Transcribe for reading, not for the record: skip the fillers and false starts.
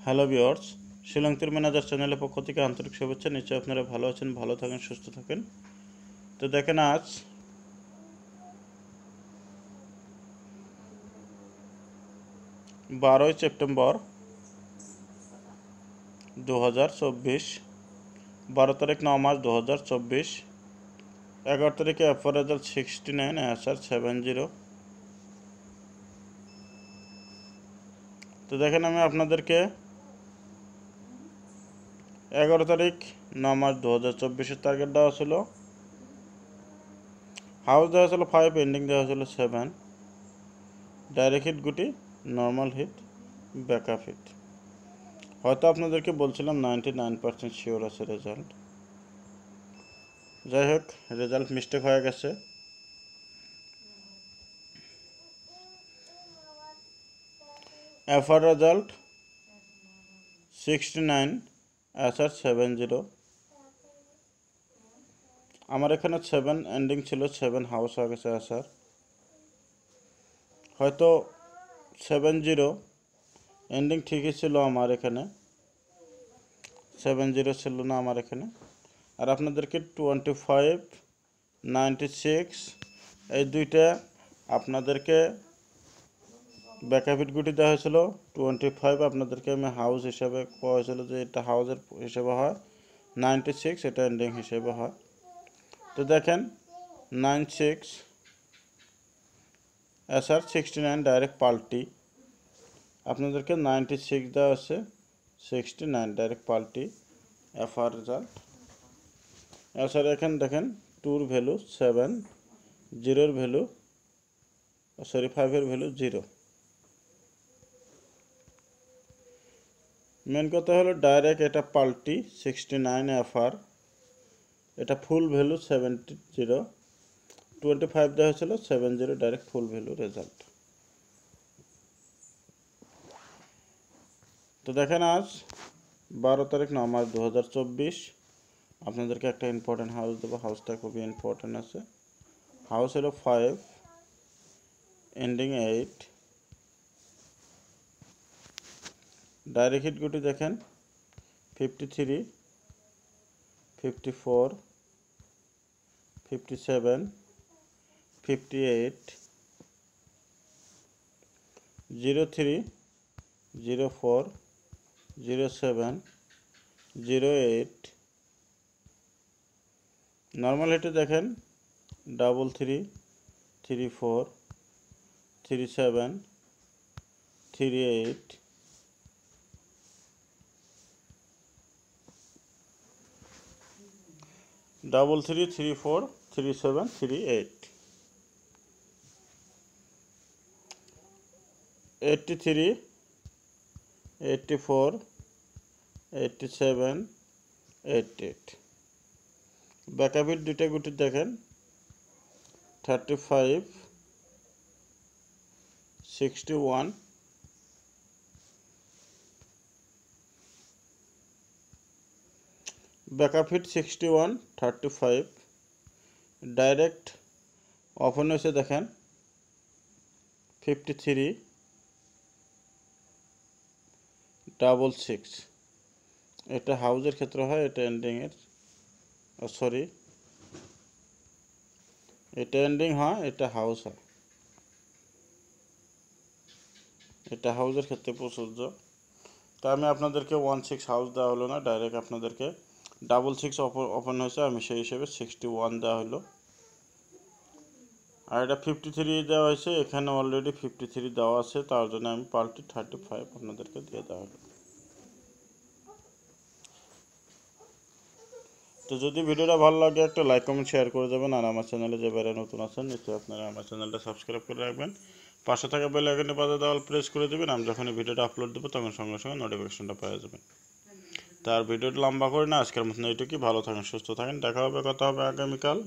Hello viewers, শিলংতীর manager চ্যানেলের পক্ষ থেকে আন্তরিক শুভেচ্ছা। নিশ্চয়ই আপনারা ভালো আছেন, ভালো থাকেন, সুস্থ থাকেন। তো দেখেন, আজ 12ই সেপ্টেম্বর 2024, 12 তারিখ 9 মাস 2024, 11 তারিখে এফআর রেজাল্ট 69 ASR 70। তো দেখেন, আমি আপনাদেরকে 11 তারিখ 9 মাস 2024 টার্গেট দেওয়া ছিল, হাউস দেওয়া ছিল 5, এন্ডিং দেওয়া ছিল 7, ডাইরেক্ট হিট গুটি, নর্মাল হিট, ব্যাকআপ হিট। হয়তো আপনাদেরকে বলছিলাম 99% শিওর আছে রেজাল্ট। যাই হোক, রেজাল্ট মিস্টেক হয়ে গেছে। FR result 69 ASR 70। আমার এখানে 7 এন্ডিং ছিল, 7 হাউস হয়ে গেছে ASR। হয়তো 70 এন্ডিং ঠিকই ছিল আমার এখানে, 70 ছিল না আমার এখানে। আর আপনাদেরকে 25, 96 এই দুইটা আপনাদেরকে ব্যাকআপ হিট গুটি দেওয়া হয়েছিল। 25 আপনাদেরকে আমি হাউস হিসাবে কোয়া হয়েছিল যে এটা হাউসের হিসেবে হয়, 96 এটা এন্ডিং হিসেবে হয়। তো দেখেন, 96 ASR 69 ডাইরেক্ট পাল্টি, আপনাদেরকে 96 দেওয়া আছে, 69 ডাইরেক্ট পাল্টি এফআর রেজাল্ট। ASR এখানে দেখেন 2-র ভ্যালু 7, 0-র ভ্যালু 5-এর ভ্যালু 0। মেন কথা হলো ডাইরেক্ট এটা পাল্টি 69 এফআর, এটা ফুল ভ্যালু 70, 25 দেওয়া হয়েছিল, 70 ডাইরেক্ট ফুল ভ্যালু রেজাল্ট। তো দেখেন, আজ 12 তারিখ 9 মাস 2024 আপনাদেরকে একটা ইম্পর্টেন্ট হাউস দেবো। হাউসটা খুবই ইম্পর্টেন্ট আছে। হাউস হলো 5, এন্ডিং 8, ডাইরেক্ট হিট গুটি দেখেন 53, 54, 57, 58, 03, 04, 07, 08। নর্মাল হিটে দেখেন 33, 34, 37, 38, 33, 34, 37, 38, 83, 84, 87, 88। ব্যাকআপ হিট দুইটা গুটি দেখেন 35, 61, ব্যাকআপ হিট 61, 35, ডাইরেক্ট ওপেন হয়েছে দেখেন 53, 66। এটা হাউজের ক্ষেত্রে হয়, এটা এন্ডিংয়ের, সরি, এটা এন্ডিং হয়, এটা হাউস হয়। এটা হাউজের ক্ষেত্রে প্রযোজ্য। তা আমি আপনাদেরকে 16 হাউস দেওয়া হলো না, ডাইরেক্ট আপনাদেরকে 66 ওপেন হয়েছে, আমি সেই হিসেবে 61 দেওয়া হলো। আর এটা 53 দেওয়া হয়েছে, এখানে অলরেডি 53 দেওয়া আছে, তার জন্য আমি পাল্টি 35 আপনাদেরকে দিয়ে দেওয়া হলো। তো যদি ভিডিওটা ভালো লাগে একটা লাইক কমেন্ট শেয়ার করে দেবেন। আর আমার চ্যানেলে যে বাইরে নতুন আছেন, নিশ্চয়ই আপনারা আমার চ্যানেলটা সাবস্ক্রাইব করে রাখবেন। পাশে থাকা বেল আইকনে বাজার দেওয়াল প্রেস করে দেবেন। আমি যখনই ভিডিওটা আপলোড দেবো তখন সঙ্গে সঙ্গে নোটিফিকেশনটা পেয়ে যাবেন। তার ভিডিওটা লম্বা করে না, আজকের মতন এইটুকুই। ভালো থাকেন, সুস্থ থাকেন, দেখা হবে, কথা হবে আগামীকাল।